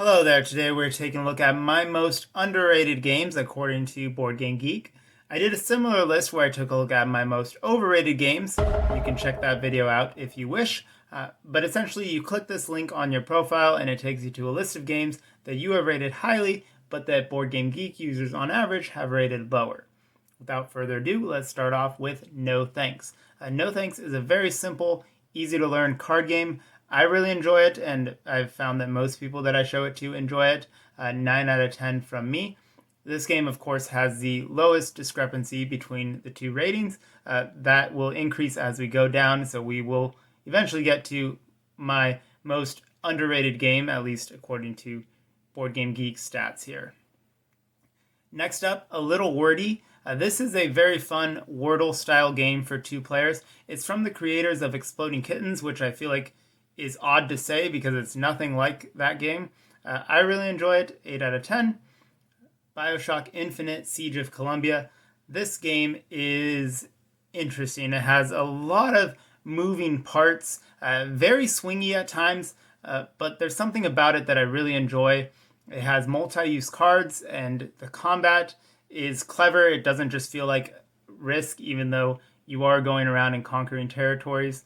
Hello there. Today we're taking a look at my most underrated games according to Board Game Geek. I did a similar list where I took a look at my most overrated games. You can check that video out if you wish. But essentially, you click this link on your profile and it takes you to a list of games that you have rated highly, but that Board Game Geek users on average have rated lower. Without further ado, let's start off with No Thanks. No Thanks is a very simple, easy to learn card game. I really enjoy it, and I've found that most people that I show it to enjoy it. 9 out of 10 from me. This game, of course, has the lowest discrepancy between the two ratings. That will increase as we go down, so we will eventually get to my most underrated game, at least according to Board Game Geek stats here. Next up, a little wordy. This is a very fun Wordle style game for two players. It's from the creators of Exploding Kittens, which I feel like is odd to say because it's nothing like that game. I really enjoy it, 8 out of 10. BioShock Infinite Siege of Columbia. This game is interesting. It has a lot of moving parts, very swingy at times, but there's something about it that I really enjoy. It has multi-use cards, and the combat is clever. It doesn't just feel like Risk, even though you are going around and conquering territories.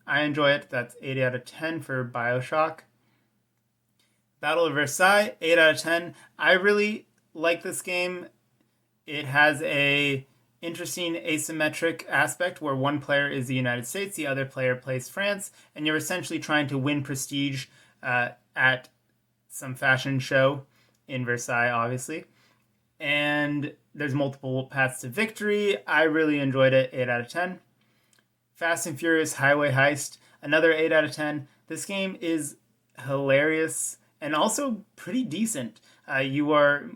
I enjoy it. That's 8 out of 10 for BioShock. Battle of Versailles, 8 out of 10. I really like this game. It has a interesting asymmetric aspect where one player is the United States, the other player plays France, and you're essentially trying to win prestige at some fashion show in Versailles, obviously. And there's multiple paths to victory. I really enjoyed it, 8 out of 10. Fast and Furious Highway Heist, another 8 out of 10. This game is hilarious and also pretty decent. You are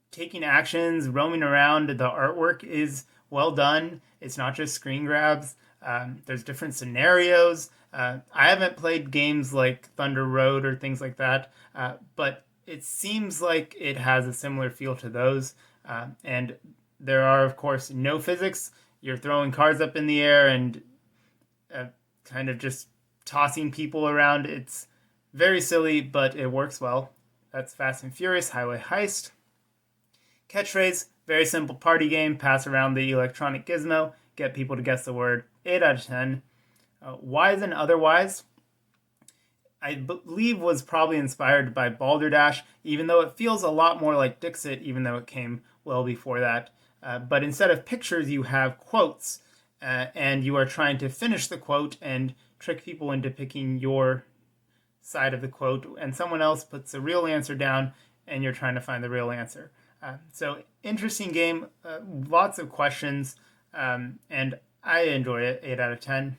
taking actions, roaming around. The artwork is well done. It's not just screen grabs. There's different scenarios. I haven't played games like Thunder Road or things like that, but it seems like it has a similar feel to those. And there are, of course, no physics. You're throwing cards up in the air and kind of just tossing people around. It's very silly, but it works well. That's Fast and Furious Highway Heist. Catchphrase, very simple party game. Pass around the electronic gizmo. Get people to guess the word. 8 out of 10. Wise and Otherwise, I believe was probably inspired by Balderdash, even though it feels a lot more like Dixit, even though it came well before that. But instead of pictures, you have quotes, and you are trying to finish the quote and trick people into picking your side of the quote, and someone else puts the real answer down, and you're trying to find the real answer. So interesting game, lots of questions, and I enjoy it, 8 out of 10.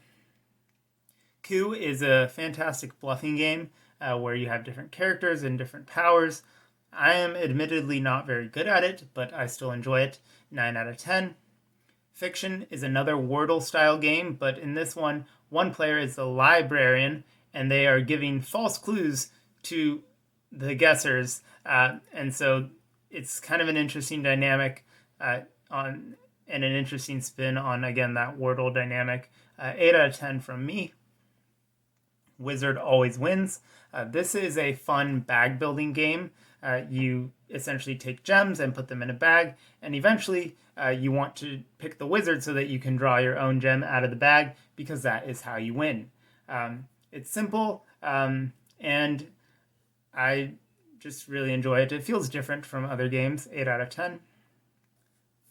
Coup is a fantastic bluffing game where you have different characters and different powers. I am admittedly not very good at it, but I still enjoy it, 9 out of 10. Fiction is another Wordle-style game, but in this one player is the librarian, and they are giving false clues to the guessers, and so it's kind of an interesting dynamic and an interesting spin on, again, that Wordle dynamic. 8 out of 10 from me. Wizard Always Wins. This is a fun bag building game. You essentially take gems and put them in a bag, and eventually you want to pick the wizard so that you can draw your own gem out of the bag, because that is how you win. It's simple, and I just really enjoy it. It feels different from other games, 8 out of 10.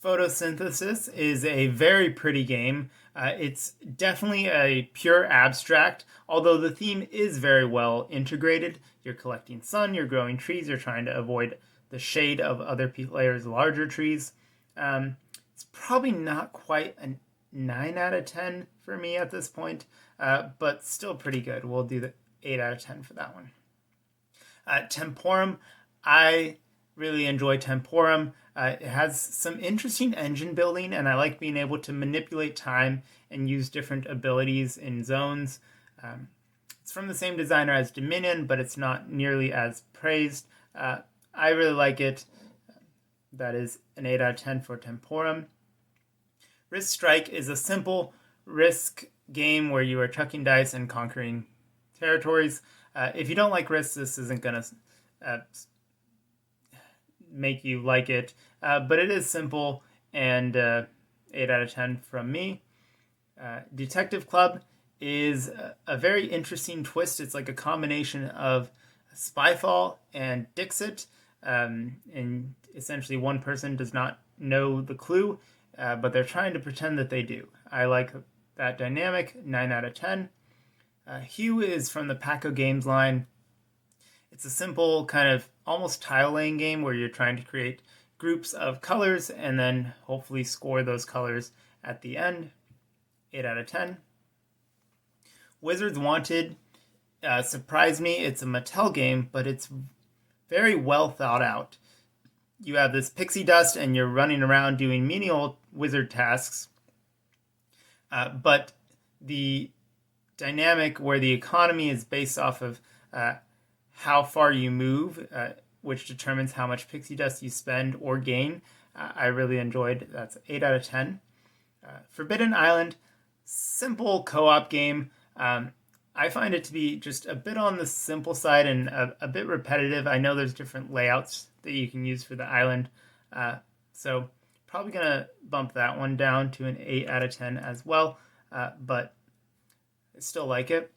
Photosynthesis is a very pretty game. It's definitely a pure abstract, although the theme is very well integrated. You're collecting sun, you're growing trees, you're trying to avoid the shade of other players' larger trees. It's probably not quite a 9 out of 10 for me at this point, but still pretty good. We'll do the 8 out of 10 for that one. Temporum, I really enjoy Temporum. It has some interesting engine building, and I like being able to manipulate time and use different abilities in zones. It's from the same designer as Dominion, but it's not nearly as praised. I really like it. That is an 8 out of 10 for Temporum. Risk Strike is a simple Risk game where you are chucking dice and conquering territories. If you don't like risks, this isn't going to make you like it, but it is simple, and 8 out of 10 from me. Detective Club is a very interesting twist. It's like a combination of Spyfall and Dixit, and essentially one person does not know the clue, but they're trying to pretend that they do. I like that dynamic. 9 out of 10. Hue is from the Paco Games line. It's a simple kind of almost tile laying game where you're trying to create groups of colors and then hopefully score those colors at the end. 8 out of 10. Wizards Wanted surprised me. It's a Mattel game, but it's very well thought out. You have this pixie dust and you're running around doing menial wizard tasks, but the dynamic where the economy is based off of how far you move, which determines how much pixie dust you spend or gain, I really enjoyed. That's 8 out of 10. Forbidden Island, simple co-op game. I find it to be just a bit on the simple side and a bit repetitive. I know there's different layouts that you can use for the island, so probably going to bump that one down to an 8 out of 10 as well, but I still like it.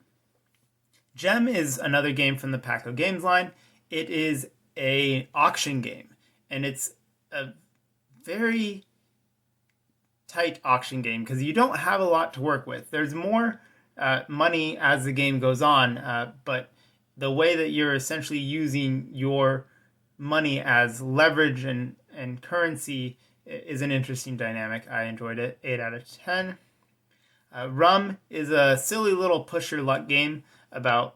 Gem is another game from the Paco Games line. It is an auction game, and it's a very tight auction game because you don't have a lot to work with. There's more money as the game goes on, but the way that you're essentially using your money as leverage and currency is an interesting dynamic. I enjoyed it. 8 out of 10. Rum is a silly little push your luck game about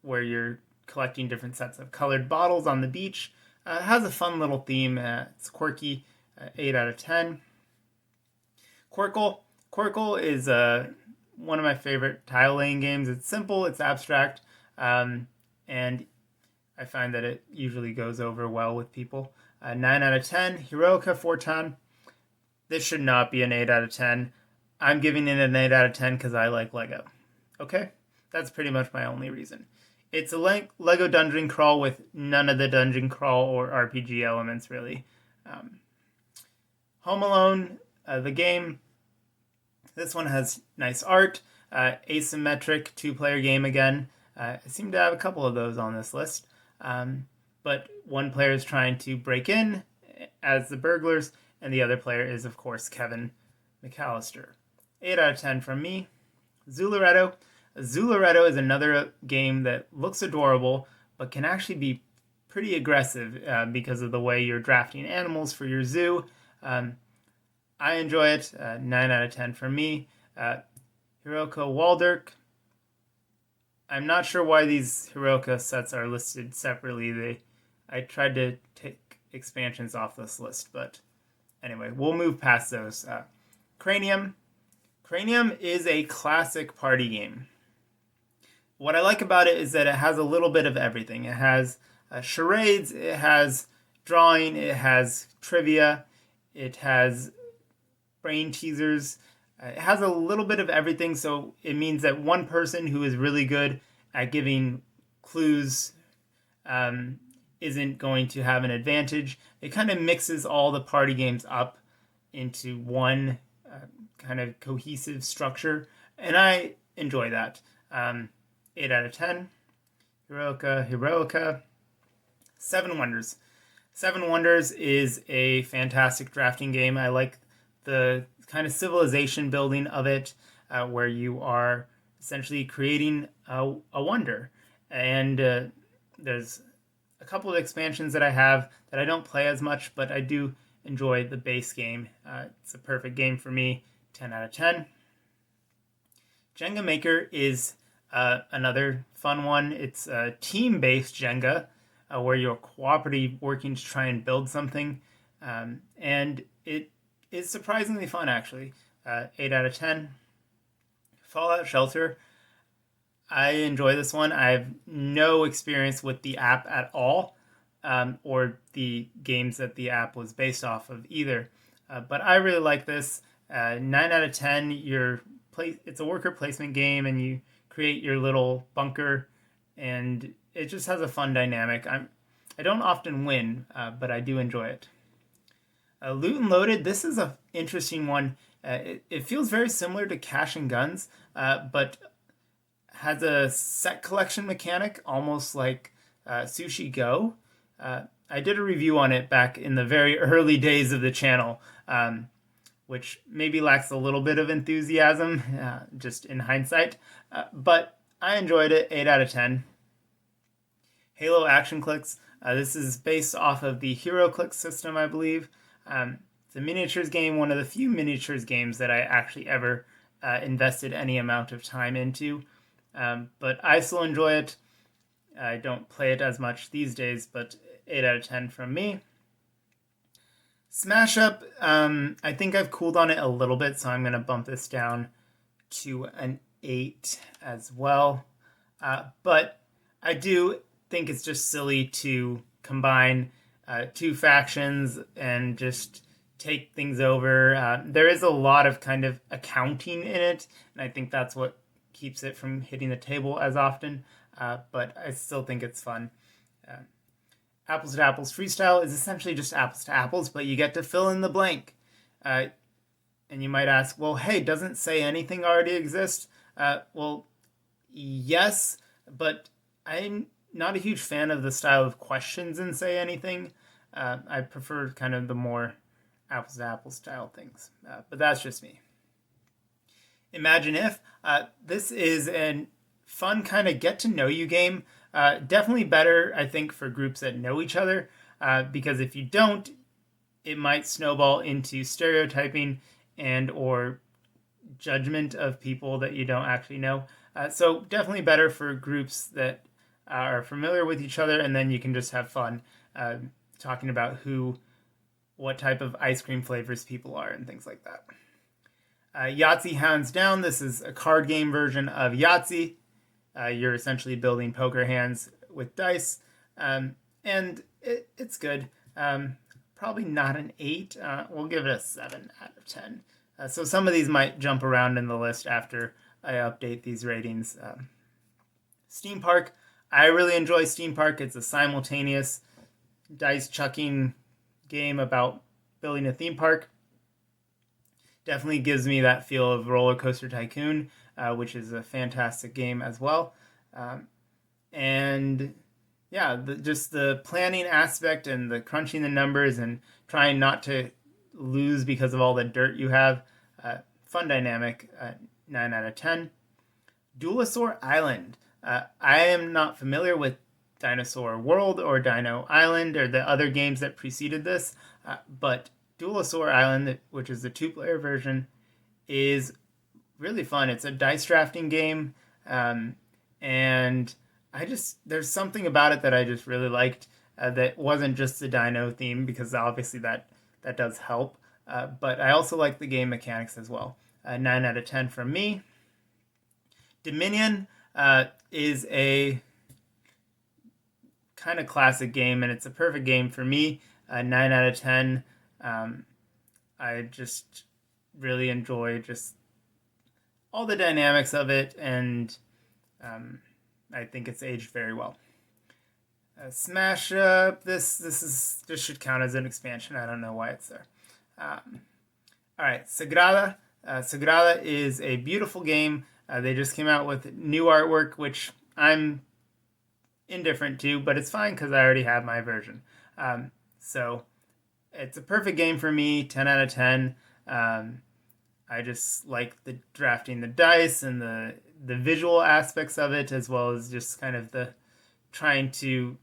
where you're collecting different sets of colored bottles on the beach. It has a fun little theme. It's quirky. 8 out of 10. Quirkle is one of my favorite tile laying games. It's simple, it's abstract, and I find that it usually goes over well with people. 9 out of 10. Heroica Fortan. This should not be an 8 out of 10. I'm giving it an 8 out of 10 because I like Lego. Okay? That's pretty much my only reason. It's a Lego dungeon crawl with none of the dungeon crawl or RPG elements, really. Home Alone, the game. This one has nice art. Asymmetric two-player game again. I seem to have a couple of those on this list. But one player is trying to break in as the burglars, and the other player is, of course, Kevin McAllister. 8 out of 10 from me. Zularetto. Zularetto is another game that looks adorable, but can actually be pretty aggressive because of the way you're drafting animals for your zoo. I enjoy it. 9 out of 10 from me. Hiroka Waldirk. I'm not sure why these Hiroka sets are listed separately. I tried to take expansions off this list, but anyway, we'll move past those. Cranium. Cranium is a classic party game. What I like about it is that it has a little bit of everything. It has charades, it has drawing, it has trivia, it has brain teasers. It has a little bit of everything, so it means that one person who is really good at giving clues isn't going to have an advantage. It kind of mixes all the party games up into one kind of cohesive structure, and I enjoy that. 8 out of 10. Heroica. Seven Wonders. Seven Wonders is a fantastic drafting game. I like the kind of civilization building of it, where you are essentially creating a wonder. And there's a couple of expansions that I have that I don't play as much, but I do enjoy the base game. It's a perfect game for me. 10 out of 10. Jenga Maker is another fun one. It's a team-based Jenga where you're cooperatively working to try and build something. And it is surprisingly fun, actually. 8 out of 10. Fallout Shelter. I enjoy this one. I have no experience with the app at all, or the games that the app was based off of either. But I really like this. 9 out of 10. It's a worker placement game, and you create your little bunker and it just has a fun dynamic. I don't often win, but I do enjoy it. Loot and Loaded, this is an interesting one. It feels very similar to Cash and Guns, but has a set collection mechanic, almost like Sushi Go. I did a review on it back in the very early days of the channel, which maybe lacks a little bit of enthusiasm, just in hindsight. But I enjoyed it, 8 out of 10. Halo Action Clicks. This is based off of the Hero Click system, I believe. It's a miniatures game, one of the few miniatures games that I actually ever invested any amount of time into. But I still enjoy it. I don't play it as much these days, but 8 out of 10 from me. Smash Up, I think I've cooled on it a little bit, so I'm going to bump this down to an 8 as well. But I do think it's just silly to combine two factions and just take things over. There is a lot of kind of accounting in it, and I think that's what keeps it from hitting the table as often, but I still think it's fun. Apples to Apples Freestyle is essentially just apples to apples, but you get to fill in the blank. And you might ask, well, hey, doesn't Say Anything already exist? Well, yes, but I'm not a huge fan of the style of questions in Say Anything. I prefer kind of the more apples to apples style things, but that's just me. Imagine If. This is a fun kind of get to know you game. Definitely better, I think, for groups that know each other, because if you don't, it might snowball into stereotyping and or judgment of people that you don't actually know. So definitely better for groups that are familiar with each other, and then you can just have fun talking about what type of ice cream flavors people are and things like that. Yahtzee Hands Down. This is a card game version of Yahtzee. You're essentially building poker hands with dice, and it's good. Probably not an 8. We'll give it a 7 out of 10. So some of these might jump around in the list after I update these ratings. Steam Park. I really enjoy Steam Park. It's a simultaneous dice chucking game about building a theme park. Definitely gives me that feel of Roller Coaster Tycoon, which is a fantastic game as well. And yeah, just the planning aspect and the crunching the numbers and trying not to lose because of all the dirt you have. Fun dynamic, 9 out of 10. Duelosaur Island. I am not familiar with Dinosaur World or Dino Island or the other games that preceded this, but Duelosaur Island, which is the 2-player version, is really fun. It's a dice drafting game, and there's something about it that I just really liked that wasn't just the dino theme, because obviously that does help, but I also like the game mechanics as well. 9 out of 10 from me. Dominion is a kind of classic game, and it's a perfect game for me. 9 out of 10. I just really enjoy just all the dynamics of it, and I think it's aged very well. Smash Up. This should count as an expansion. I don't know why it's there. All right, Sagrada. Sagrada is a beautiful game. They just came out with new artwork, which I'm indifferent to, but it's fine because I already have my version. So it's a perfect game for me. 10 out of 10. I just like the drafting the dice and the visual aspects of it, as well as just kind of the trying to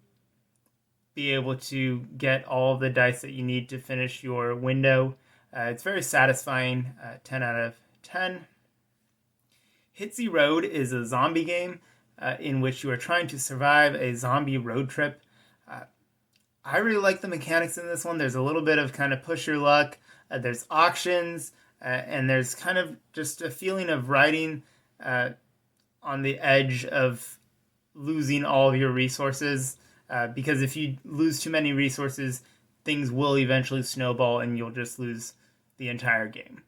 be able to get all of the dice that you need to finish your window. It's very satisfying. 10 out of 10. Hitsy Road is a zombie game in which you are trying to survive a zombie road trip. I really like the mechanics in this one. There's a little bit of kind of push your luck. There's auctions, and there's kind of just a feeling of riding on the edge of losing all of your resources. Because if you lose too many resources, things will eventually snowball and you'll just lose the entire game.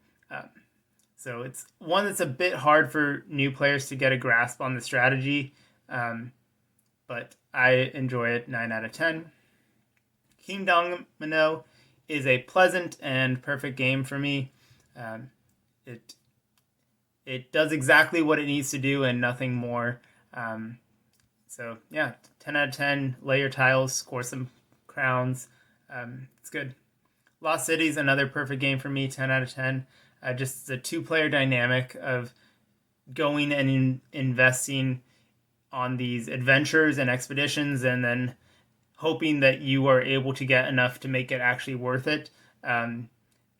So it's one that's a bit hard for new players to get a grasp on the strategy. but I enjoy it. 9 out of 10. King Domino is a pleasant and perfect game for me. Um, it it does exactly what it needs to do and nothing more. So yeah, 10 out of 10. Lay your tiles, score some crowns. It's good. Lost City is another perfect game for me. 10 out of 10. Just the two-player dynamic of going and investing on these adventures and expeditions, and then hoping that you are able to get enough to make it actually worth it. And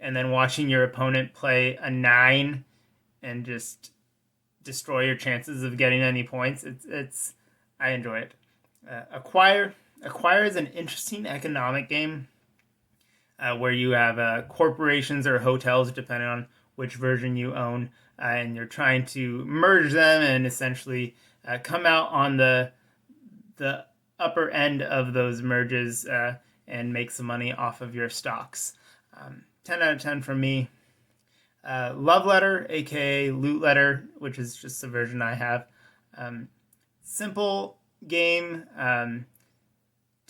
then watching your opponent play a 9 and just destroy your chances of getting any points. It's I enjoy it. Acquire is an interesting economic game where you have corporations or hotels, depending on which version you own, and you're trying to merge them and essentially come out on the upper end of those merges and make some money off of your stocks. 10 out of 10 from me. Love Letter, aka Loot Letter, which is just the version I have. Simple game, 10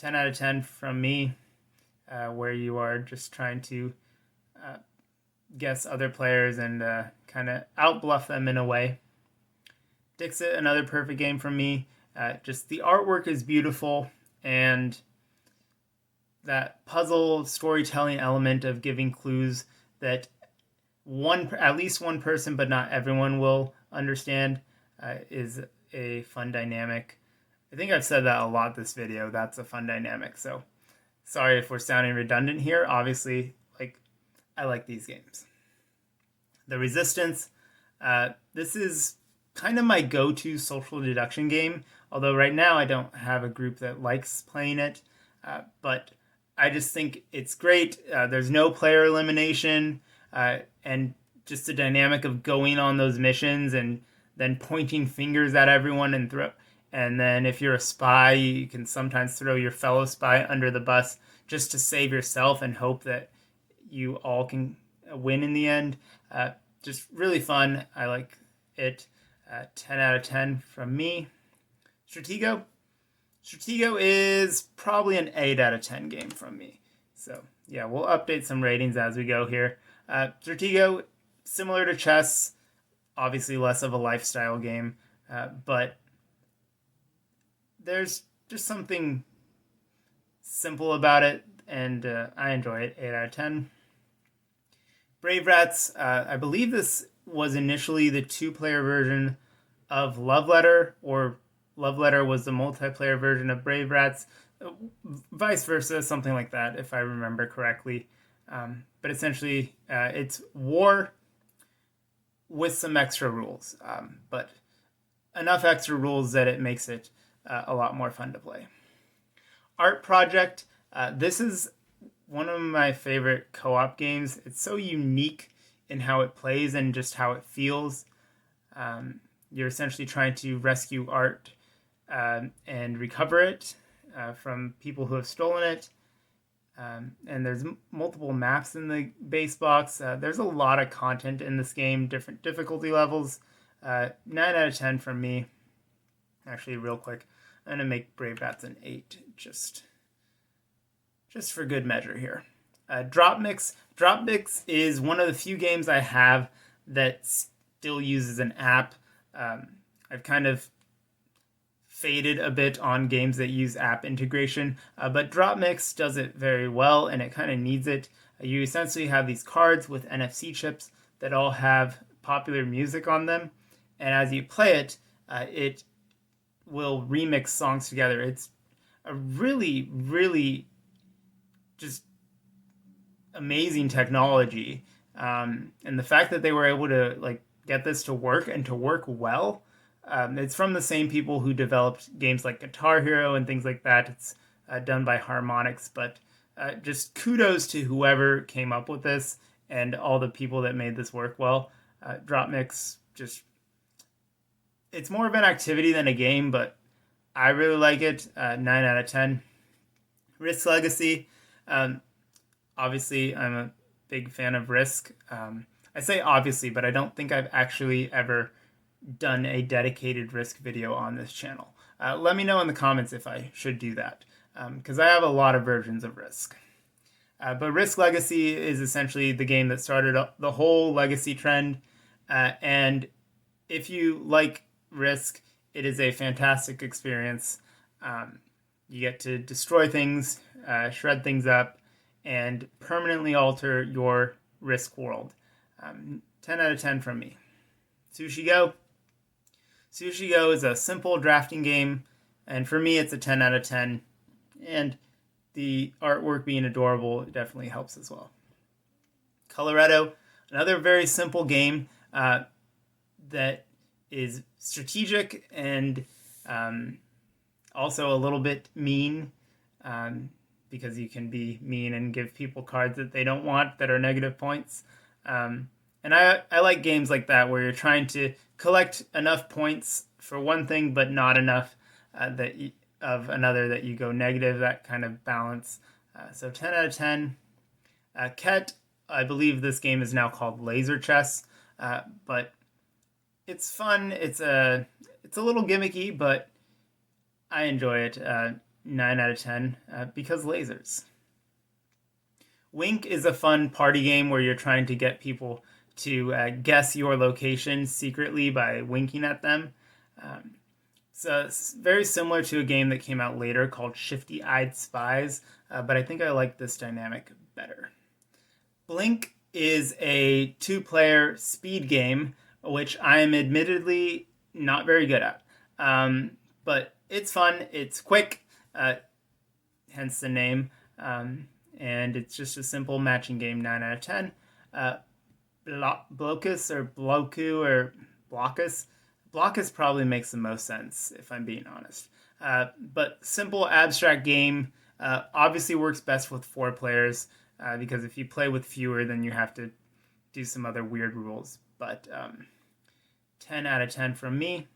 out of 10 from me, where you are just trying to guess other players and kind of outbluff them in a way. Dixit, another perfect game from me. Just the artwork is beautiful, and that puzzle storytelling element of giving clues that at least one person, but not everyone, will understand is a fun dynamic. I think I've said that a lot this video. That's a fun dynamic. So sorry if we're sounding redundant here. Obviously, I like these games. The Resistance. This is kind of my go-to social deduction game. Although right now I don't have a group that likes playing it. But I just think it's great. There's no player elimination. And just the dynamic of going on those missions and then pointing fingers at everyone and then if you're a spy, you can sometimes throw your fellow spy under the bus just to save yourself and hope that you all can win in the end. Just really fun. I like it. 10 out of 10 from me. Stratego is probably an 8 out of 10 game from me. So yeah, we'll update some ratings as we go here. Stratego, similar to chess, obviously less of a lifestyle game, but there's just something simple about it, and I enjoy it. 8 out of 10. Brave Rats, I believe this was initially the two-player version of Love Letter, or Love Letter was the multiplayer version of Brave Rats, vice versa, something like that, if I remember correctly. But essentially, it's war with some extra rules, but enough extra rules that it makes it a lot more fun to play. Art Project. This is one of my favorite co-op games. It's so unique in how it plays and just how it feels. You're essentially trying to rescue art and recover it from people who have stolen it. And there's multiple maps in the base box. There's a lot of content in this game, different difficulty levels. 9 out of 10 from me. Actually, real quick, I'm going to make Brave Rats an 8, just for good measure here. Drop Mix. Drop Mix is one of the few games I have that still uses an app. I've kind of faded a bit on games that use app integration, but Drop Mix does it very well, and it kind of needs it. You essentially have these cards with NFC chips that all have popular music on them, and as you play it, it will remix songs together. It's a really, really just amazing technology, and the fact that they were able to get this to work and to work well. It's from the same people who developed games like Guitar Hero and things like that. It's done by Harmonix, but just kudos to whoever came up with this and all the people that made this work well. Drop Mix, it's more of an activity than a game, but I really like it. 9 out of 10. Risk Legacy. Obviously, I'm a big fan of Risk. I say obviously, but I don't think I've actually ever done a dedicated Risk video on this channel. Let me know in the comments if I should do that, because I have a lot of versions of Risk. But Risk Legacy is essentially the game that started the whole Legacy trend, and if you like Risk, it is a fantastic experience. You get to destroy things, shred things up, and permanently alter your Risk world. 10 out of 10 from me. Sushi Go. Sushi Go is a simple drafting game, and for me, it's a 10 out of 10. And the artwork being adorable definitely helps as well. Coloretto, another very simple game that is strategic and also a little bit mean, because you can be mean and give people cards that they don't want that are negative points. And I like games like that where you're trying to collect enough points for one thing but not enough of another that you go negative, that kind of balance. So 10 out of 10. Ket, I believe this game is now called Laser Chess, but it's fun. It's a little gimmicky, but I enjoy it. 9 out of 10 because lasers. Wink is a fun party game where you're trying to get people to guess your location secretly by winking at them. So it's very similar to a game that came out later called Shifty Eyed Spies, but I think I like this dynamic better. Blink is a two-player speed game, which I am admittedly not very good at. But it's fun, it's quick, hence the name, and it's just a simple matching game, 9 out of 10. Blockus or Bloku or Blockus. Blockus probably makes the most sense, if I'm being honest. But simple abstract game, obviously works best with 4 players, because if you play with fewer, then you have to do some other weird rules. But 10 out of 10 from me.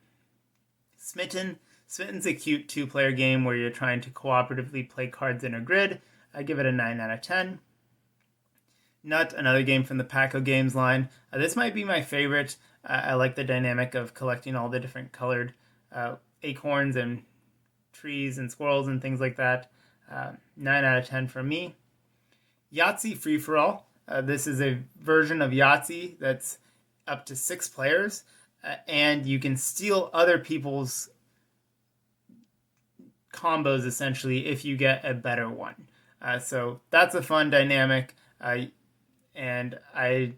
Smitten. Smitten's a cute 2-player game where you're trying to cooperatively play cards in a grid. I give it a 9 out of 10. Nut, another game from the Paco Games line. This might be my favorite. I like the dynamic of collecting all the different colored acorns and trees and squirrels and things like that. 9 out of 10 from me. Yahtzee Free For All. This is a version of Yahtzee that's up to 6 players, and you can steal other people's combos essentially if you get a better one. So that's a fun dynamic, and I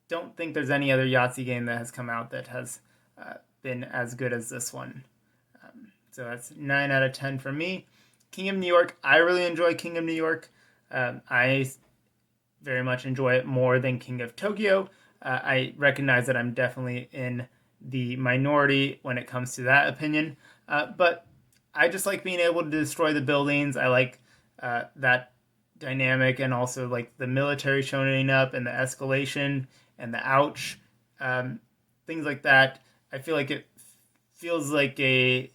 don't think there's any other Yahtzee game that has come out that has been as good as this one. So that's 9 out of 10 from me. King of New York. I really enjoy King of New York. I very much enjoy it more than King of Tokyo. I recognize that I'm definitely in the minority when it comes to that opinion. But I just like being able to destroy the buildings. I like that dynamic, and also like the military showing up and the escalation and the ouch, things like that. I feel like it feels like it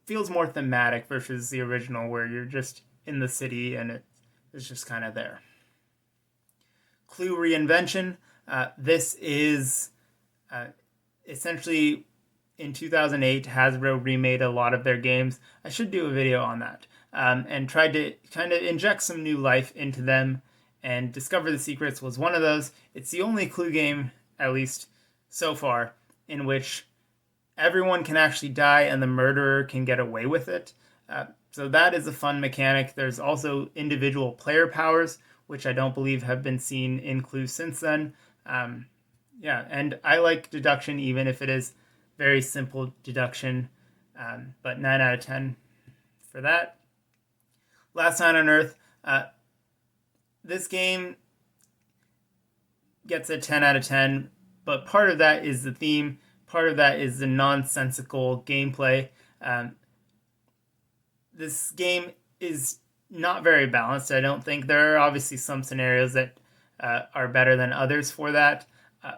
feels more thematic versus the original where you're just in the city and it's just kind of there. Clue Reinvention. This is essentially in 2008, Hasbro remade a lot of their games. I should do a video on that, and tried to kind of inject some new life into them, and Discover the Secrets was one of those. It's the only Clue game, at least so far, in which everyone can actually die and the murderer can get away with it. So that is a fun mechanic. There's also individual player powers, which I don't believe have been seen in Clue since then. Yeah, and I like deduction, even if it is very simple deduction, but 9 out of 10 for that. Last Night on Earth. This game gets a 10 out of 10, but part of that is the theme. Part of that is the nonsensical gameplay. This game is not very balanced, I don't think. There are obviously some scenarios that are better than others for that,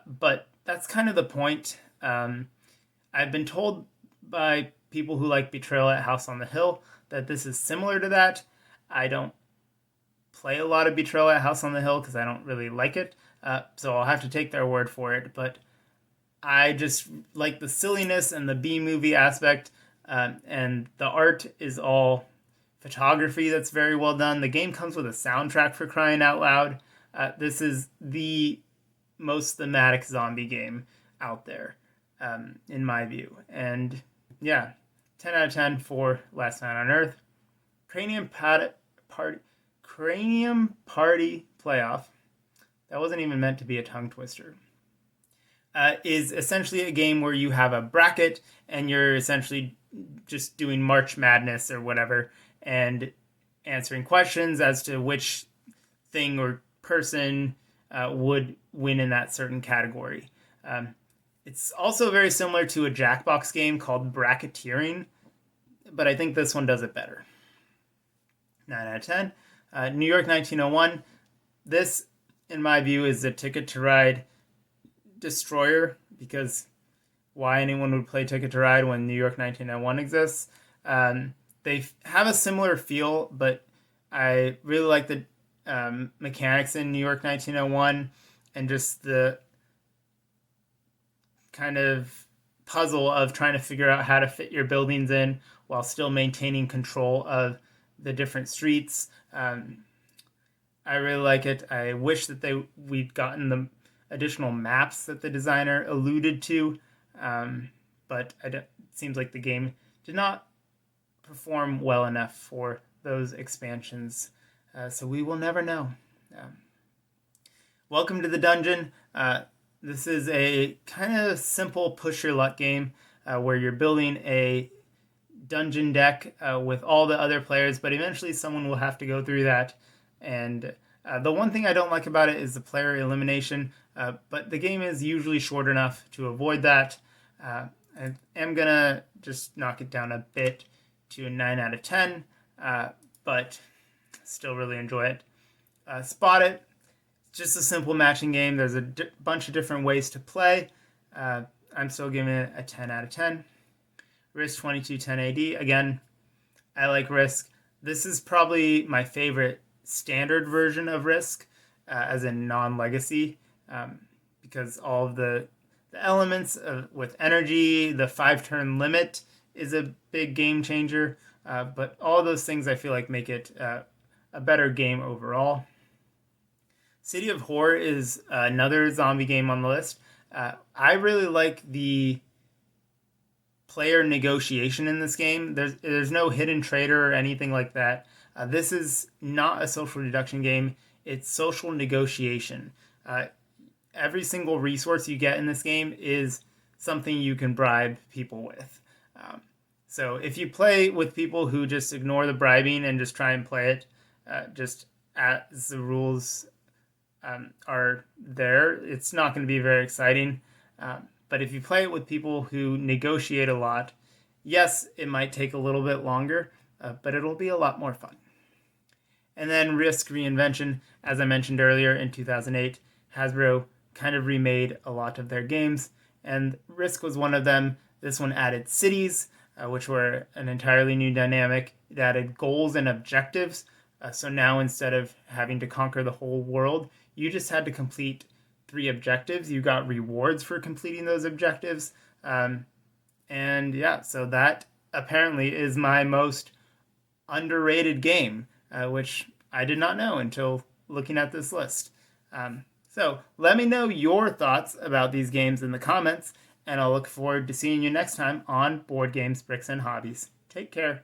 but that's kind of the point. I've been told by people who like Betrayal at House on the Hill that this is similar to that. I don't play a lot of Betrayal at House on the Hill because I don't really like it, so I'll have to take their word for it. But I just like the silliness and the B movie aspect, and the art is all photography that's very well done. The game comes with a soundtrack, for crying out loud. This is the most thematic zombie game out there, in my view. And yeah, 10 out of 10 for Last Night on Earth. Cranium Party, Cranium Party Playoff. That wasn't even meant to be a tongue twister. Is essentially a game where you have a bracket and you're essentially just doing March Madness or whatever and answering questions as to which thing or person would win in that certain category. It's also very similar to a Jackbox game called Bracketeering, but I think this one does it better. 9 out of 10. New York 1901. This, in my view, is a Ticket to Ride destroyer, because why anyone would play Ticket to Ride when New York 1901 exists. They have a similar feel, but I really like the mechanics in New York 1901 and just the kind of puzzle of trying to figure out how to fit your buildings in while still maintaining control of the different streets. I really like it. I wish that we'd gotten the additional maps that the designer alluded to, but it seems like the game did not perform well enough for those expansions, so we will never know. Welcome to the Dungeon. This is a kind of simple push your luck game where you're building a dungeon deck with all the other players, but eventually someone will have to go through that. And the one thing I don't like about it is the player elimination, but the game is usually short enough to avoid that. I am going to just knock it down a bit to a 9 out of 10, but still really enjoy it. Spot It. Just a simple matching game. There's a bunch of different ways to play. I'm still giving it a 10 out of 10. Risk 2210 AD. Again, I like Risk. This is probably my favorite standard version of Risk, as in non-legacy, because all of the elements with energy, the 5-turn limit is a big game changer, but all those things I feel like make it a better game overall. City of Horror is another zombie game on the list. I really like the player negotiation in this game. There's no hidden traitor or anything like that. This is not a social deduction game. It's social negotiation. Every single resource you get in this game is something you can bribe people with. So if you play with people who just ignore the bribing and just try and play it just as the rules are there, it's not going to be very exciting. But if you play it with people who negotiate a lot, yes, it might take a little bit longer, but it'll be a lot more fun. And then Risk Reinvention, as I mentioned earlier, in 2008, Hasbro kind of remade a lot of their games, and Risk was one of them. This one added cities, which were an entirely new dynamic. It added goals and objectives. So now instead of having to conquer the whole world, you just had to complete 3 objectives. You got rewards for completing those objectives. And yeah, so that apparently is my most underrated game, which I did not know until looking at this list. So let me know your thoughts about these games in the comments, and I'll look forward to seeing you next time on Board Games, Bricks, and Hobbies. Take care.